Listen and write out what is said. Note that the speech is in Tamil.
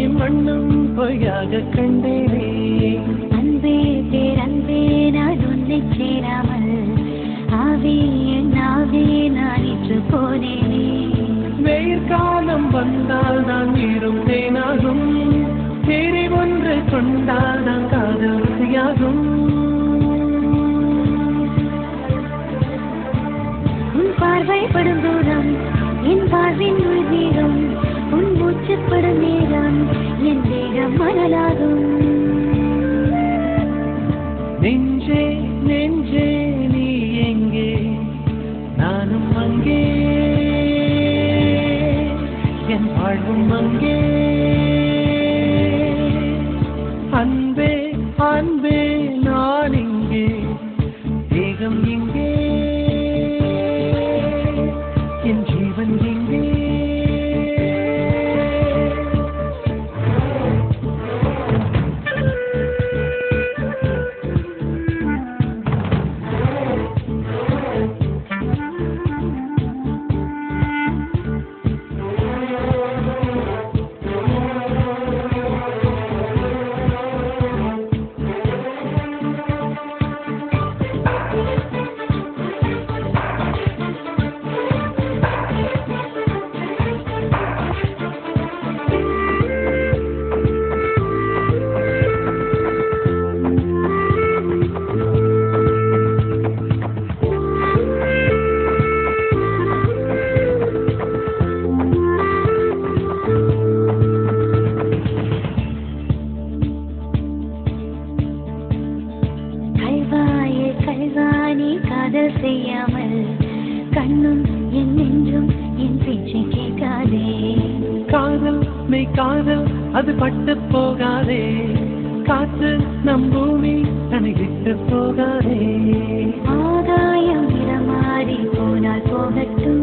இம்மண்ணும் பொய்யாக கண்டேனே. அன்பே பேரன்பே நான் உன்னை சேராமல் ஆவே என் ஆவே நான் இன்று போனேனே. வெயிற்காலம் வந்தால் தான் நீரும் தேனாகும், தேரை ஒன்று கொண்டால் தான் காதல் ருசியாகும். உன் பார்வைப்படும் தூரம் என் பார்வின் உயிரும், உன் மூச்சுப்படும் நேரம் என் தேகம் மணலாகும். நெஞ்சே நெஞ்சே நீ எங்கே, நானும் அங்கே, என் வாழ்வும் அங்கே. அன்பே அன்பே நான் இங்கே, தேகம் இங்கே, என் ஜீவன் எங்கே. கல்வானி காதல் செய்யாமல் கண்ணும் என் நெஞ்சும் என் பேச்சை கேட்காதே. காதல் மெய் காதல் அது பட்டு போகாதே, காற்று நம் பூமி தன்னை விட்டு போகாதே. ஆகாயம் நிறமாறி போனால் போகட்டும்,